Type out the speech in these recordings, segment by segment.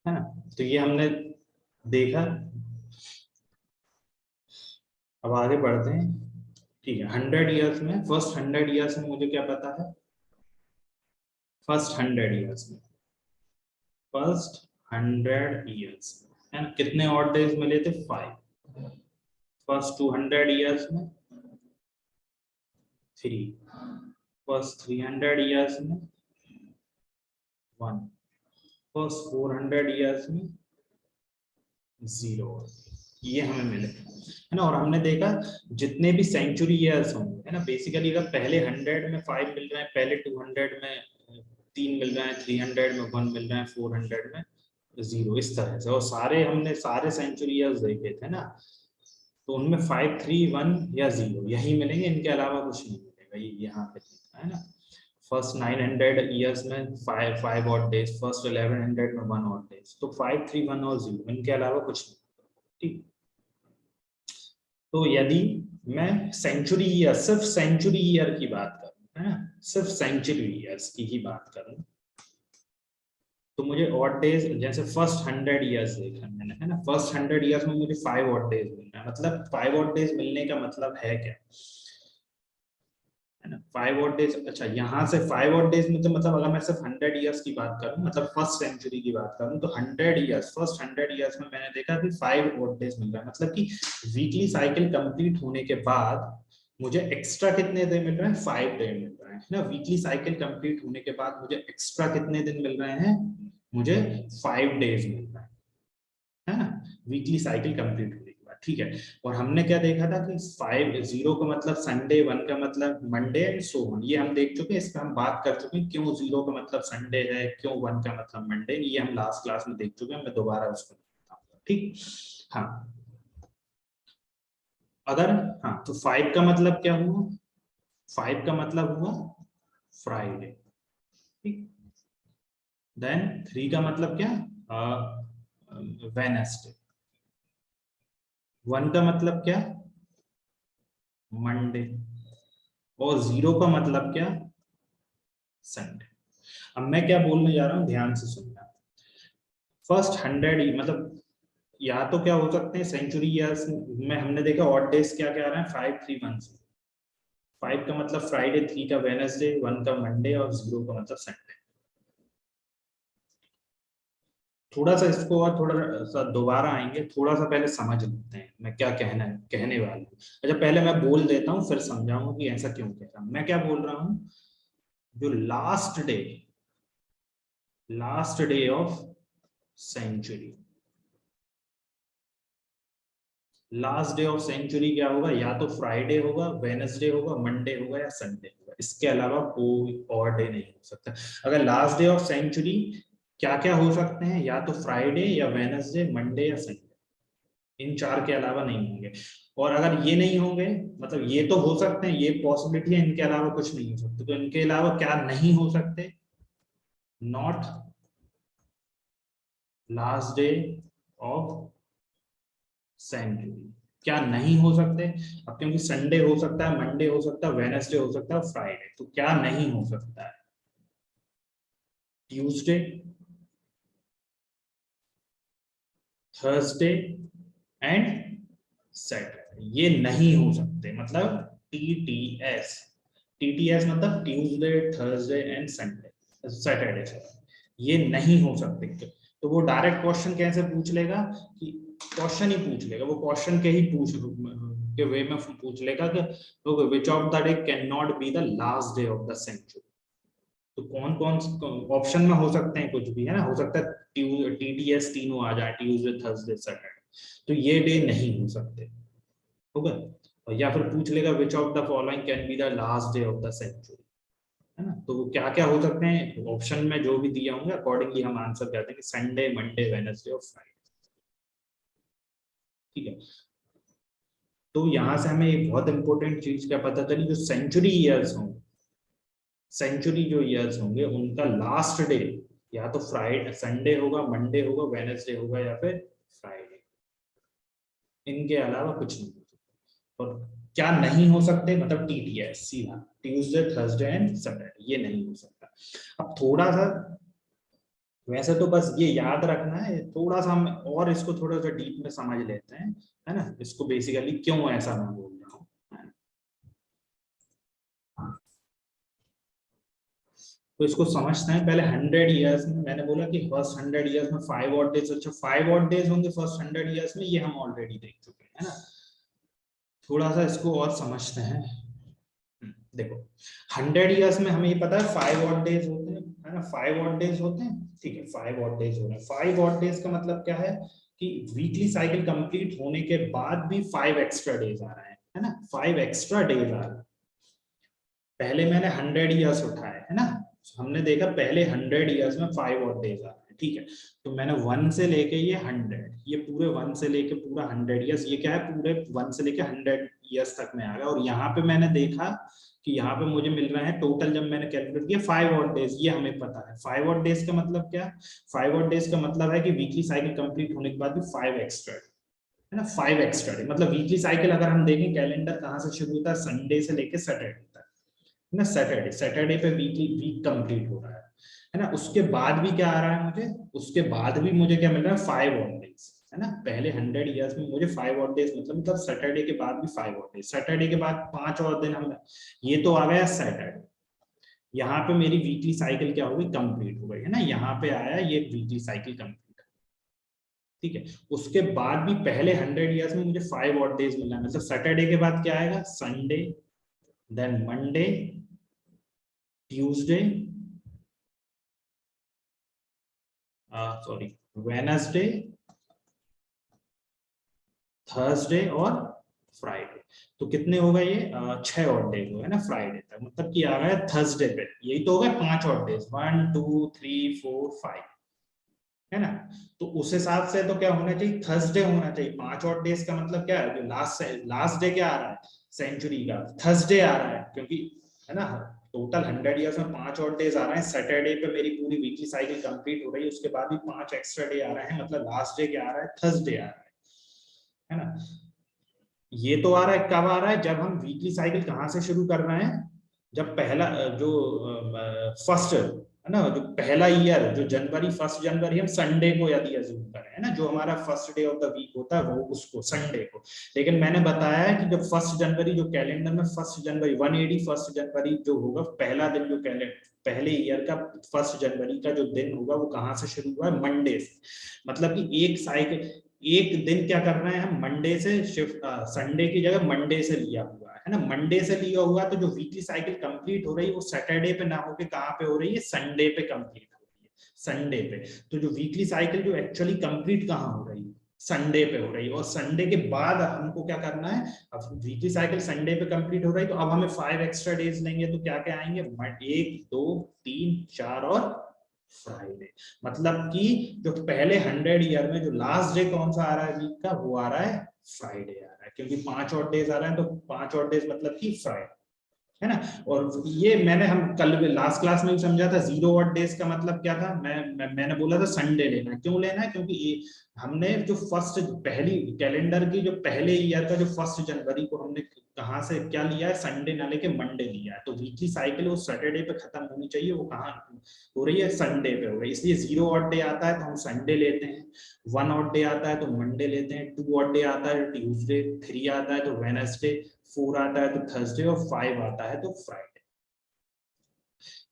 है ना। तो ये हमने देखा। अब आगे बढ़ते हैं। ठीक है, 100 ईयर्स में, फर्स्ट 100 ईयर्स में मुझे क्या पता है? फर्स्ट 100 ईयर्स में, फर्स्ट 100 ईयर्स है ना, कितने ऑड डेज मिले थे? 5। फर्स्ट 200 ईयर्स में 3। फर्स्ट 300 ईयर्स में 1। फर्स्ट 400 ईयर्स में 0। ये हमें मिले है ना। और हमने देखा जितने भी सेंचुरी ईयर्स होंगे है ना, बेसिकली अगर पहले 100 में 5 मिल रहे हैं, पहले 200 में 3 मिल रहे हैं, 300 में 1 मिल रहे हैं, 400 में 0, इस तरह से। और सारे हमने सारे सेंचुरी ईयर्स देखे थे ना, तो उनमें 5, 3, 1 या 0 यही मिलेंगे, इनके अलावा कुछ नहीं मिलेगा। ये यहाँ पे लिखा है ना। फर्स्ट 900 ईयर्स में 5 ऑड डेज, फर्स्ट 1100 में 1 ऑड डेज, तो 5, 3, 1 और 0, इनके अलावा कुछ नहीं। ठीक। तो यदि मैं सेंचुरी ईयर, सिर्फ सेंचुरी ईयर की बात करूं है ना, सिर्फ सेंचुरी ईयर्स की ही बात करूं, तो मुझे ऑड डेज, जैसे फर्स्ट 100 ईयर्स देखा मैंने है ना, फर्स्ट 100 ईयर्स में मुझे 5 ऑड डेज मिलना है। मतलब 5 ऑड डेज मिलने का मतलब है क्या? है ना, 5 ऑड डेज। अच्छा, यहाँ से 5 ऑड डेज में तो मतलब अगर मैं सिर्फ 100 ईयर्स की बात करूं, मतलब फर्स्ट सेंचुरी की बात करूं, तो 100 ईयर्स, फर्स्ट 100 ईयर्स में मैंने देखा कि 5 ऑड डेज मिल रहा है। मतलब कि वीकली साइकिल कंप्लीट होने के बाद मुझे एक्स्ट्रा कितने दिन मिल रहे हैं? 5 डे मिल रहे हैं ना। वीकली साइकिल कंप्लीट होने के बाद मुझे एक्स्ट्रा कितने दिन मिल रहे हैं? मुझे 5 डेज मिल रहे हैं, है ना, वीकली साइकिल कंप्लीट होने के बाद। ठीक है। और हमने क्या देखा था कि 5, 0 का मतलब संडे, 1 का मतलब मंडे एंड सो ऑन, ये हम देख चुके हैं, इस पर हम बात कर चुके हैं, क्यों 0 का मतलब संडे है, क्यों 1 का मतलब मंडे, ये हम लास्ट क्लास में देख चुके हैं, मैं दोबारा उसको बताऊंगा। ठीक। हाँ। अगर, हाँ, तो 5 का मतलब क्या हुआ? 5 का मतलब हुआ फ्राइडे। ठीक। देन 3 का मतलब क्या? वेनसडे। 1 का मतलब क्या? मंडे। और 0 का मतलब क्या? संडे। अब मैं क्या बोलने जा रहा हूं, ध्यान से सुनना। फर्स्ट 100 मतलब, या तो क्या हो सकते हैं सेंचुरी ईयर्स में, हमने देखा ऑड डेज क्या क्या आ रहा है? 5, 3, 1, 0। 5 का मतलब फ्राइडे, 3 का वेनसडे, 1 का मंडे और 0 का मतलब संडे। थोड़ा सा इसको और थोड़ा सा दोबारा आएंगे, थोड़ा सा पहले समझ लेते हैं मैं क्या कहना है, कहने वाला हूँ। अच्छा, पहले मैं बोल देता हूँ, फिर समझाऊंगा कि ऐसा क्यों कह रहा हूँ। मैं क्या बोल रहा हूँ? जो last day of century, last day of century क्या होगा? या तो फ्राइडे होगा, वेनसडे होगा, मंडे होगा या संडे होगा, इसके अलावा कोई और डे नहीं हो सकता। अगर लास्ट डे ऑफ सेंचुरी, क्या क्या हो सकते हैं? या तो फ्राइडे या वेनसडे, मंडे या संडे, इन चार के अलावा नहीं होंगे। और अगर ये नहीं होंगे, मतलब ये तो हो सकते हैं, ये पॉसिबिलिटी है, इनके अलावा कुछ नहीं हो सकता, तो इनके अलावा क्या नहीं हो सकते? Not last day of century. क्या नहीं हो सकते? अब क्योंकि संडे हो सकता है, मंडे हो सकता है, वेनसडे हो सकता है, फ्राइडे, तो क्या नहीं हो सकता है? ट्यूसडे, थर्सडे एंड सैटरडे, ये नहीं हो सकते। मतलब टीटीएस, टीटीएस मतलब Tuesday, Thursday and Sunday, Saturday, ये नहीं हो सकते। तो वो डायरेक्ट क्वेश्चन कैसे पूछ लेगा? कि क्वेश्चन ही पूछ लेगा, वो क्वेश्चन के ही पूछ के वे में पूछ लेगा कि तो which of the day can not be the last day of the century. तो कौन कौन ऑप्शन में हो सकते हैं? कुछ भी है ना, हो सकता है टीटीएस तीनों आ जाए, ट्यूसडे, थर्सडे, सैटरडे, तो ये डे नहीं हो सकते। होगा। और या फिर पूछ लेगा which of the following can be the last day of the century, है ना। तो क्या क्या हो सकते हैं ऑप्शन में, जो भी दिए होंगे अकॉर्डिंगली हम आंसर कहते हैं कि संडे, मंडे, वेडनेसडे और फ्राइडे। ठीक है। तो यहां से हमें एक बहुत इंपॉर्टेंट चीज क्या पता चली, जो सेंचुरी ईयर्स होंगे, सेंचुरी जो ईयर्स होंगे, उनका लास्ट डे या तो फ्राइडे, संडे होगा, मंडे होगा, वेडनेसडे होगा या फिर फ्राइडे, इनके अलावा कुछ नहीं हो सकता। और क्या नहीं हो सकते? मतलब टीटीएस सीधा ट्यूसडे, थर्सडे एंड सैटरडे, ये नहीं हो सकता। अब थोड़ा सा वैसे तो बस ये याद रखना है, थोड़ा सा हम और इसको थोड़ा सा डीप में समझ लेते हैं, है ना, इसको बेसिकली क्यों ऐसा मैं बोल रहा हूँ, है ना? तो इसको समझते हैं पहले। 100 ईयर्स में मैंने बोला कि फर्स्ट 100 ईयर्स में 5 ऑड डेज, अच्छा 5 ऑड डेज होंगे फर्स्ट 100 ईयर्स में, ये हम ऑलरेडी देख चुके हैं, है ना। थोड़ा सा इसको और समझते हैं। देखो 100 ईयर्स में हमें ये पता है 5 ऑड डेज होते हैं, है ना, 5 ऑड डेज होते हैं, ठीक है, 5 ऑड डेज हो रहे हैं। 5 ऑड डेज का मतलब क्या है कि वीकली साइकिल कंप्लीट होने के बाद भी 5 एक्स्ट्रा डेज आ रहे हैं, है ना, 5 एक्स्ट्रा डेज आ रहे हैं। पहले मैंने 100 ईयर्स उठाए, है ना, हमने देखा पहले 100 ईयर्स में 5 ऑड डेज आ रहे हैं, ठीक है। तो मैंने 1 से लेके ये 100, ये पूरे 1 से लेके पूरा 100 ईयर्स, ये क्या है, पूरे 1 से लेके 100 ईयर्स तक में आ गया। और यहाँ पे मैंने देखा कि यहाँ पे मुझे मिल रहे हैं टोटल, जब मैंने कैलकुलेट किया 5 ऑड डेज, ये हमें पता है 5 ऑड डेज का मतलब क्या है। 5 ऑड डेज का मतलब है कि वीकली साइकिल कंप्लीट होने के बाद भी 5 एक्स्ट्रा, है ना, 5 एक्स्ट्रा, मतलब वीकली साइकिल अगर हम देखें कैलेंडर कहाँ से शुरू होता है, संडे से लेके सैटरडे तक, है ना। सैटरडे, सैटरडे पे वीकली वीक कंप्लीट हो रहा है ना। उसके बाद भी क्या आ रहा है मुझे, उसके बाद भी मुझे क्या मिल रहा है, 5 ऑड डेज, है ना। पहले 100 ईयर्स में मुझे 5 ऑड डेज मतलब सैटरडे के बाद भी 5 ऑड डेज, सैटरडे के बाद 5 और दिन हम, ये तो आ गया सैटरडे। यहाँ पे मेरी वीकली साइकिल क्या हो गई, कंप्लीट हो गई, है ना, यहाँ पे आया ये वीकली साइकिल कंप्लीट, ठीक है। उसके बाद भी पहले 100 ईयर्स में मुझे 5 ऑड डेज मिला है, मतलब सैटरडे के बाद क्या आएगा, Sunday, then Monday, Tuesday, sorry, Wednesday, Thursday और फ्राइडे। तो कितने हो गए ये, 6 ऑड डेज हो गए ना फ्राइडे तक, मतलब कि आ गया थर्सडे पे, यही तो हो गए 5 ऑड डेज, 1 2 3 4 5, है ना। तो उस हिसाब से तो क्या होना चाहिए, थर्सडे होना चाहिए। 5 ऑड डेज का मतलब क्या है, जो लास्ट लास्ट डे क्या आ रहा है सेंचुरी का, थर्सडे आ रहा है, क्योंकि, है ना, टोटल 100 ईयर्स में 5 ऑड डेज आ रहे हैं। सैटरडे पे मेरी पूरी वीकली साइकिल कंप्लीट हो रही है, उसके बाद भी 5 एक्स्ट्रा डे आ रहे हैं, मतलब लास्ट डे क्या आ रहा है, थर्सडे आ रहा है ना। ये तो आ रहा है, कब आ रहा है, जब हम वीकली साइकिल कहाँ से शुरू कर रहे हैं, जब पहला जो फर्स्ट, है ना, जो पहला ईयर, जो जनवरी, 1 जनवरी हम संडे को यदि अज्यूम करें, है ना, जो हमारा first day of the week होता है वो, उसको संडे को। लेकिन मैंने बताया है कि जब 1 जनवरी, जो कैलेंडर में 1 जनवरी 180 1 जनवरी जो होगा, पहला दिन जो कैलेंडर पहले ईयर का 1 जनवरी का जो दिन होगा, वो कहाँ से शुरू हुआ है, मंडे से। मतलब कि एक साइकिल, एक दिन क्या कर रहे हैं हम, मंडे से शिफ्ट, संडे की जगह मंडे से लिया हुआ है ना, मंडे से लिया हुआ, तो जो वीकली साइकिल कंप्लीट हो रही है वो सैटरडे पे ना होके कहाँ पे हो रही है, संडे पे कंप्लीट हो रही है, संडे पे। तो जो वीकली साइकिल जो एक्चुअली कंप्लीट कहाँ हो रही है, संडे पे हो रही है। और संडे के बाद हमको क्या करना है, अब वीकली साइकिल संडे पे कंप्लीट हो रही है, तो अब हमें 5 एक्स्ट्रा डेज लेंगे, तो क्या क्या आएंगे, 1 2 3 4 और फ्राइडे। मतलब कि जो पहले 100 ईयर में जो लास्ट डे कौन सा आ रहा है वीक का, वो आ रहा है फ्राइडे आ रहा है, क्योंकि 5 और डेज आ रहे हैं, तो 5 और डेज मतलब कि फ्राइडे, है ना। और ये मैंने हम कल लास्ट क्लास में भी समझा था, 0 और डेज का मतलब क्या था, मैंने बोला था संडे लेना है, क्यों लेना है, क्योंकि हमने जो फर्स्ट, पहली कैलेंडर की जो पहले ईयर का जो 1 जनवरी को हमने कहाँ से क्या लिया है, संडे ना लेके मंडे लिया है, तो वीकली साइकिल वो सैटरडे पे खत्म होनी चाहिए, वो कहाँ हो रही है, संडे पे हो रही है, इसलिए 0 और डे आता है तो हम संडे लेते हैं, 1 और डे आता है तो मंडे लेते हैं, 2 और डे आता है तो ट्यूसडे, 3 आता है तो वेनसडे, 4 आता है तो थर्सडे, और 5 आता है तो फ्राइडे।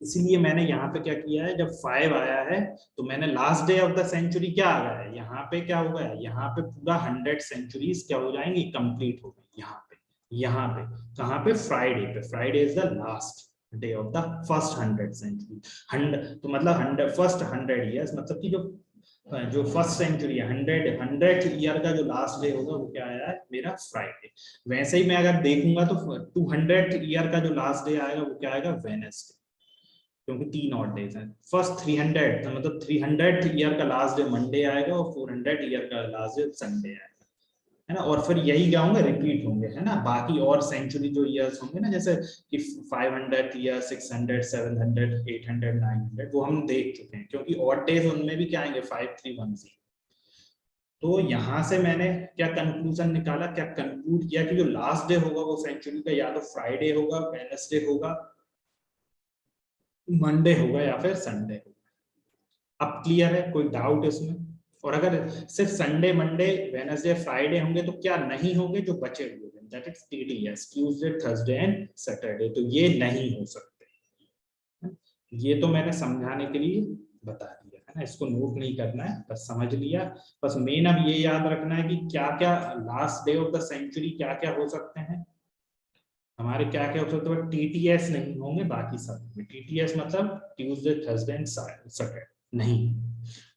इसीलिए मैंने यहाँ पे क्या किया है, जब 5 आया है तो मैंने last day of the century क्या आ गया है, यहाँ पे क्या हो गया, यहाँ पे पूरा 100 सेंचुरीज क्या हो जाएंगी, कंप्लीट हो गई, यहाँ पे कहाँ पे, फ्राइडे पे। Friday is the last day of the first 100 सेंचुरी। 100 तो मतलब 100 ईयर्स, मतलब कि जो फर्स्ट सेंचुरी है, 100th ईयर का जो लास्ट डे होगा वो क्या आया है, मेरा फ्राइडे। वैसे ही मैं अगर देखूंगा तो 200th ईयर का जो लास्ट डे आएगा वो क्या आएगा, वेनसडे, क्योंकि 3 और डेज हैं। फर्स्ट 300 तो मतलब 300th ईयर का लास्ट डे मंडे आएगा, और 400th ईयर का लास्ट डे संडे आएगा, है ना। और फिर यही क्या होंगे, रिपीट होंगे, है ना, बाकी और सेंचुरी जो ईयर्स होंगे ना, जैसे कि 500 ईयर, 600, 700, 800, 900, वो हम देख चुके हैं, क्योंकि ऑड डेज उनमें भी क्या आएंगे, 5310। तो यहाँ से मैंने क्या कंक्लूजन निकाला, क्या कंक्लूड किया कि जो लास्ट डे होगा वो सेंचुरी का या तो फ्राइडे होगा, वेडनेसडे होगा, मंडे होगा, या फिर संडे होगा। अब क्लियर है, कोई डाउट इसमें? और अगर सिर्फ संडे मंडे वेडनेसडे फ्राइडे होंगे तो क्या नहीं होंगे जो बचे हुए दिन, that is TDS, Tuesday Thursday and Saturday, तो ये नहीं हो सकते। ये तो मैंने समझाने के लिए बता दिया है ना, इसको नोट नहीं करना है, बस समझ लिया। बस मेन अब ये याद रखना है कि क्या क्या last day of the century क्या क्या हो सकते हैं हमारे, क्या क्या हो सकता है। टीटीएस नहीं होंगे, बाकी सब टीटीएस मतलब ट्यूसडे थर्सडे एंड सैटरडे नहीं।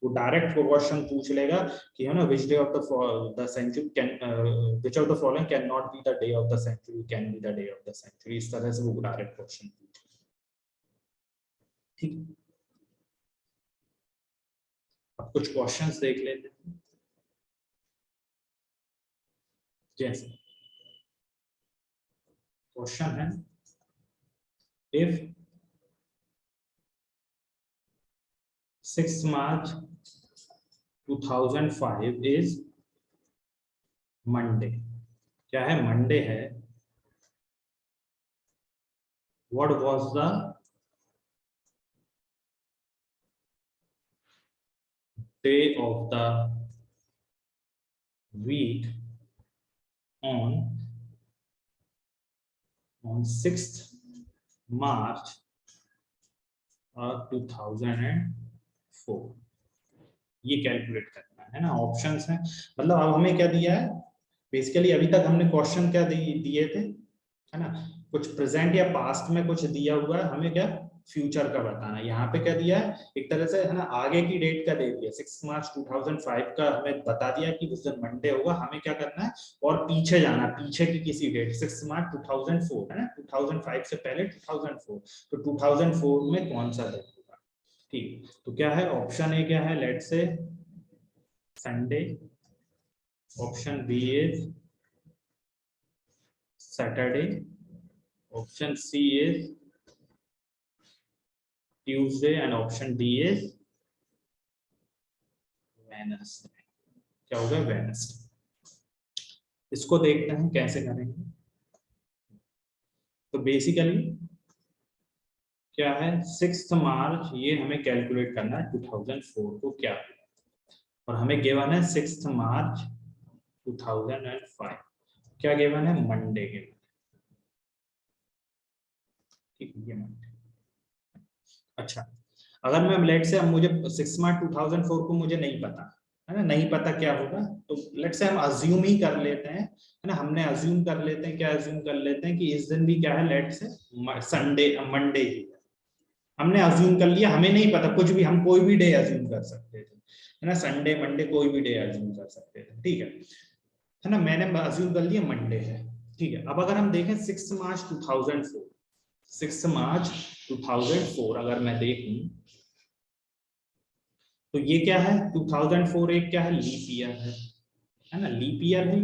वो डायरेक्ट क्वेश्चन पूछ लेगा कि है ना, which day of the century can, which of the following can not be the day of the century, can be the day of the century, इस तरह से वो डायरेक्ट क्वेश्चन पूछेगा। ठीक, अब कुछ क्वेश्चंस देख लेते हैं। जैसे क्वेश्चन है, इफ 6 March 2005 इज मंडे, क्या है, मंडे है, what was the day of the week on 6th March 2004, ये कैलकुलेट करना है ना। ऑप्शंस हैं, मतलब अब हमें क्या दिया है, बेसिकली अभी तक हमने क्वेश्चन क्या दिए थे, है ना, कुछ प्रेजेंट या पास्ट में कुछ दिया हुआ है, हमें क्या फ्यूचर का बताना है। यहाँ पे क्या दिया है, एक तरह से है ना, आगे की डेट का दे दिया, 6 मार्च 2005 का हमें बता दिया कि उस दिन मंडे होगा, हमें क्या करना है और पीछे जाना, पीछे की किसी डेट, 6 मार्च 2004 है ना, 2005 से पहले 2004, तो 2004 में कौन सा दिन होगा। ठीक, तो क्या है ऑप्शन ए, क्या है, let's say Sunday, option B is Saturday, option C is Tuesday, and option D is Wednesday। क्या होगा, Wednesday। इसको देखते हैं कैसे करेंगे। तो बेसिकली क्या है, 6 मार्च, ये हमें कैलकुलेट करना है 2004 को क्या, और हमें गिवन है 6 मार्च 2005, क्या गिवन है, मंडे गिवन। ठीक है, मंडे। अच्छा, अगर मैं लेट से, अब मुझे 6 मार्च 2004 को मुझे नहीं पता है ना, नहीं पता क्या होगा, तो लेट से हम अज्यूम ही कर लेते हैं, है ना, हमने अज्यूम कर लेते हैं, क्या अज्यूम कर लेते हैं कि इस दिन भी क्या है, लेट से संडे मंडे ही है, हमने अज्यूम कर लिया, हमें नहीं पता कुछ भी, हम कोई भी डे अज्यूम कर सकते थे, है ना, संडे मंडे कोई भी डे अज्यूम कर सकते थे। ठीक है ना, मैंने अज्यूम कर लिया मंडे है। ठीक है, अब अगर हम देखें 6 मार्च 2004, 6 मार्च 2004 अगर मैं देखूं तो ये क्या है, 2004 एक क्या है, लीप ईयर है ना, लीप ईयर है,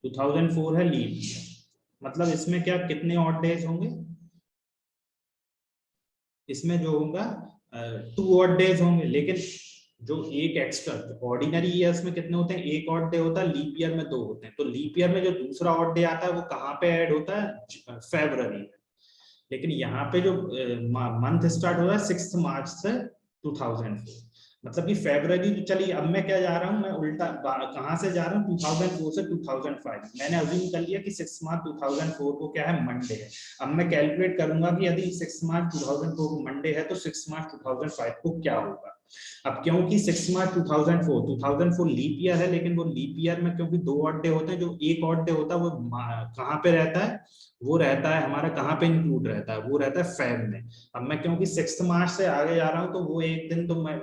2004 है लीप ईयर, मतलब इसमें क्या कितने ऑड डेज होंगे, इसमें जो होगा 2 ऑड डेज होंगे, लेकिन जो एक एक्स्ट्रा, ऑर्डिनरी ईयर्स में कितने होते हैं, एक ऑड डे होता है, लीप ईयर में 2 होते हैं, तो लीप ईयर में जो दूसरा ऑड डे आता है वो कहाँ पे ऐड होता है, फरवरी में। लेकिन यहाँ पे जो मंथ स्टार्ट हो रहा है 6 मार्च से 2004, मतलब कि फरवरी, तो चलिए अब मैं क्या जा रहा हूँ, मैं उल्टा कहाँ से जा रहा हूँ, 2004 से 2005, मैंने अज्यूम कर लिया कि 6 मार्च 2004 को क्या है, मंडे है। अब मैं कैलकुलेट करूंगा कि यदि 6 मार्च 2004 को मंडे है तो 6 मार्च 2005 को क्या होगा। अब क्योंकि 6 मार्च 2004 लीप ईयर है, लेकिन वो लीप ईयर में क्योंकि 2 ऑड डे होते हैं, जो एक ऑड डे होता है वो कहाँ पे रहता है, वो रहता है हमारा कहाँ पे इंक्लूड रहता है, वो रहता है फेब में। अब मैं क्योंकि 6 मार्च से आगे जा रहा हूँ तो वो एक दिन तो मैं,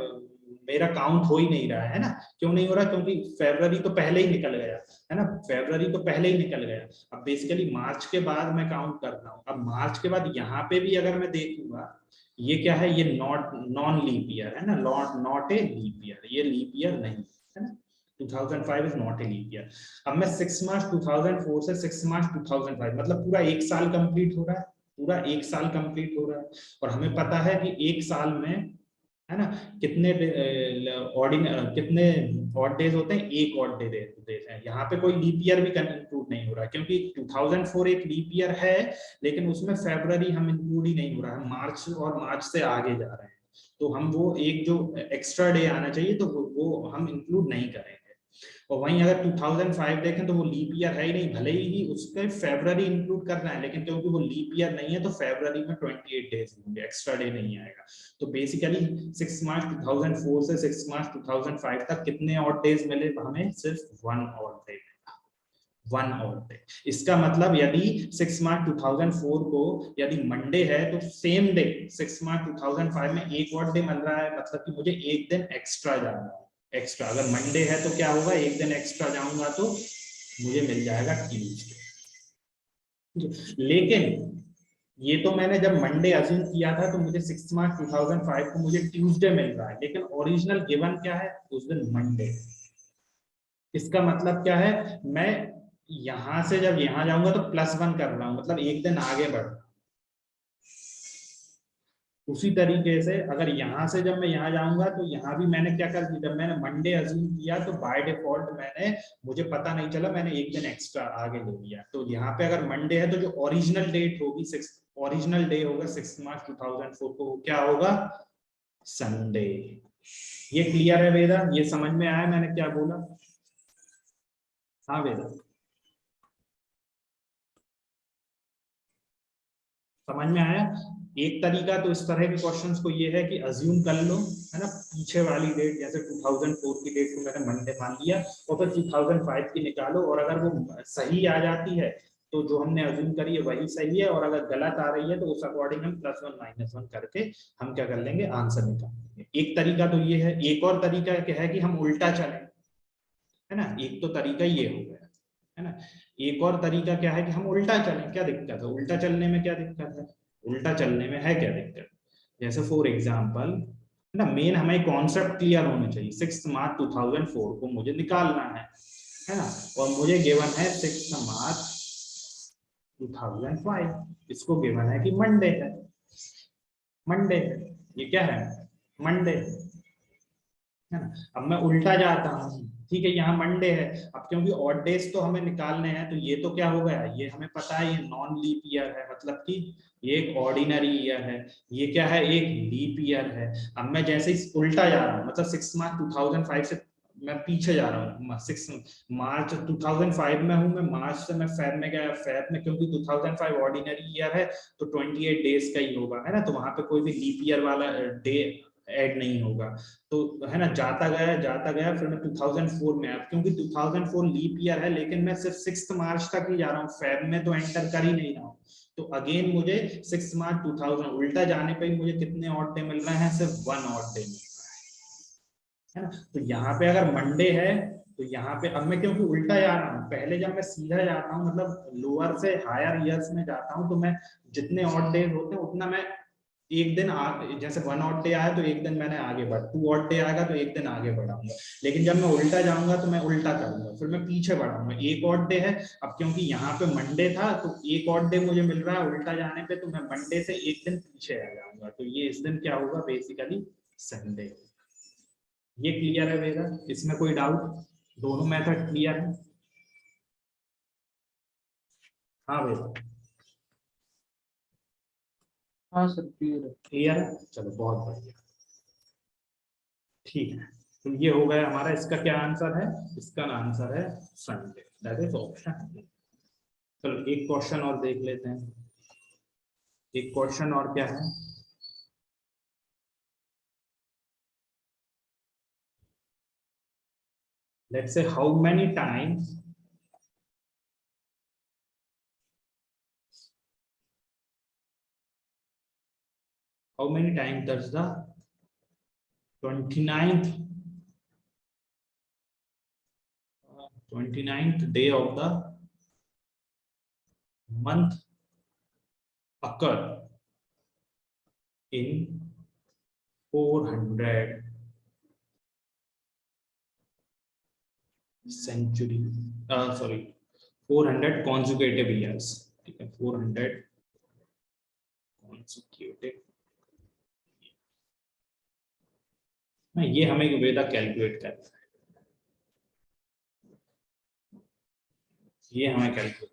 मेरा काउंट हो ही नहीं रहा है ना, क्यों नहीं हो रहा, क्योंकि फरवरी तो पहले ही निकल गया है ना, फरवरी तो पहले ही निकल गया। अब बेसिकली मार्च के बाद मैं काउंट कर रहा हूँ, अब मार्च के बाद यहाँ पे भी अगर मैं देखूंगा, ये क्या है, ये नॉन लीप ईयर है ना, नॉट ए लीप ईयर, ये लीप ईयर नहीं है ना, 2005 is not a leap year. अब मैं 6 मार्च 2004 से 6 मार्च 2005, मतलब पूरा एक साल कंप्लीट हो रहा है, पूरा एक साल कंप्लीट हो रहा है, और हमें पता है कि एक साल में, है ना, कितने कितने ऑड डेज होते हैं, एक ऑड डे देते हैं, यहाँ पे कोई लीप ईयर भी इंक्लूड नहीं हो रहा है, क्योंकि 2004 एक लीप ईयर है, लेकिन उसमें फरवरी हम इंक्लूड ही नहीं हो रहा है, मार्च और मार्च से आगे जा रहे हैं, तो हम वो एक जो एक्स्ट्रा डे आना चाहिए तो वो हम इंक्लूड नहीं करेंगे। और वहीं अगर 2005 देखें तो वो लीप ईयर है ही नहीं, भले ही उसके फरवरी इंक्लूड करना है, लेकिन क्योंकि वो लीप ईयर नहीं है तो फरवरी में 28 डेज होंगे, एक्स्ट्रा डे नहीं आएगा। तो बेसिकली 6 मार्च 2004 से 6 मार्च 2005 तक कितने ऑड डेज मिले हमें? सिर्फ 1 ऑड डे, 1 ऑड डे। इसका मतलब यदि 6 मार्च 2004 को यदि मंडे है तो सेम डे 6 मार्च 2005 में एक ऑड डे मिल रहा है, मतलब कि मुझे एक दिन एक्स्ट्रा जाना है। एक्स्ट्रा अगर मंडे है तो क्या होगा, एक दिन एक्स्ट्रा जाऊंगा तो मुझे मिल जाएगा ट्यूसडे। लेकिन ये तो मैंने जब मंडे अज्यूम किया था तो मुझे 6 मार्च 2005 को मुझे ट्यूसडे मिल रहा है, लेकिन ओरिजिनल गिवन क्या है उस दिन? मंडे। इसका मतलब क्या है, मैं यहां से जब यहां जाऊंगा तो +1 कर रहा हूं, मतलब एक दिन आगे बढ़ रहा हूं। उसी तरीके से अगर यहाँ से जब मैं यहाँ जाऊंगा तो यहाँ भी मैंने क्या कर दिया, जब मैंने मंडे अज्यूम किया तो बाय डिफॉल्ट मैंने, मुझे पता नहीं चला, मैंने एक दिन एक्स्ट्रा आगे ले लिया। तो यहाँ पे अगर मंडे है तो जो ओरिजिनल डेट होगी, ओरिजिनल डे होगा 6 मार्च 2004 को, क्या होगा? संडे। ये क्लियर है वेदा? ये समझ में आया मैंने क्या बोला? हाँ वेदा, समझ में आया? एक तरीका तो इस तरह के क्वेश्चंस को ये है कि अज्यूम कर लो, है ना, पीछे वाली डेट, जैसे 2004 की डेट को मैंने मंडे मान लिया और फिर 2005 की निकालो, और अगर वो सही आ जाती है तो जो हमने अज्यूम करी है वही सही है, और अगर गलत आ रही है तो उस अकॉर्डिंग हम +1 -1 करके हम क्या कर लेंगे, आंसर निकाल लेंगे। एक तरीका तो ये है। एक और तरीका क्या है कि हम उल्टा चलें, है ना। एक तो तरीका ये हो गया, है ना। एक और तरीका क्या है कि हम उल्टा चलें। क्या दिक्कत है उल्टा चलने में? क्या दिक्कत है उल्टा चलने में? है क्या दिक्कत? जैसे फॉर एग्जांपल, है ना, मेन हमें कॉन्सेप्ट क्लियर होना चाहिए। 6 मार्च 2004 को मुझे निकालना है ना, और मुझे गिवन है 6 मार्च 2005। इसको गिवन है कि मंडे है, मंडे है, ये क्या है? मंडे है ना। अब मैं उल्टा जाता हूँ, ठीक है, यहाँ मंडे है। अब क्योंकि ऑड डेज तो हमें निकालने हैं तो ये तो क्या हो गया, ये हमें पता है ये नॉन लीप ईयर है, मतलब कि ये एक ऑर्डिनरी ईयर है। ये क्या है? एक लीप ईयर है। अब मैं जैसे ही उल्टा जा रहा हूँ, मतलब 6 मार्च 2005 से मैं पीछे जा रहा हूँ, 6 मार्च 2005 में हूँ मैं, मार्च से मैं फेब में गया, फेब में क्योंकि 2005 ऑर्डिनरी ईयर है तो 28 डेज का ही होगा, है ना, तो वहां पे कोई भी लीप ईयर वाला डे ऐड नहीं होगा। तो है ना, जाता गया, फिर मैं 2004 में आया, क्योंकि 2004 लीप ईयर है, लेकिन मैं सिर्फ 6 मार्च तक ही जा रहा हूँ, फेब में तो एंटर कर ही नहीं रहा हूँ। तो अगेन मुझे 6 मार्च 2000 उल्टा जाने पे ही मुझे कितने ऑड डे मिल रहे हैं? सिर्फ 1 ऑड डे मिल रहा है ना। तो यहाँ पे अगर मंडे है तो यहाँ पे अब मैं क्योंकि उल्टा जा रहा हूँ, पहले जब मैं सीधा जाता हूँ, मतलब लोअर से हायर ईयर्स में जाता हूँ, तो मैं जितने ऑड डेज होते हैं उतना मैं एक दिन जैसे 1 ऑड डे आया तो एक दिन मैंने आगे बढ़, 2 ऑड डे आएगा तो एक दिन आगे बढ़ाऊंगा। लेकिन जब मैं उल्टा जाऊंगा तो मैं उल्टा करूंगा, फिर मैं पीछे बढ़ाऊंगा। एक ऑड डे है, अब क्योंकि यहाँ पे मंडे था तो एक ऑड डे मुझे मिल रहा है उल्टा जाने पे, तो मैं मंडे से एक दिन पीछे आ जाऊंगा, तो ये इस दिन क्या होगा? Basically Sunday. ये क्लियर है मेरा? इसमें कोई डाउट? दोनों मेथड क्लियर है? हाँ भैया, हाँ सर क्लियर है। क्लियर है, चलो बहुत बढ़िया, ठीक है। तो ये हो गया हमारा, इसका क्या आंसर है? इसका आंसर है संडे, दैट इज ऑप्शन। चलो एक क्वेश्चन और देख लेते हैं। एक क्वेश्चन और क्या है? लेट्स से how many times does the 29th 29th day of the month occur in 400 century, sorry, 400 consecutive years, ठीक है, 400 consecutive, ये हमें वेदा कैलकुलेट करना है, ये हमें कैलकुलेट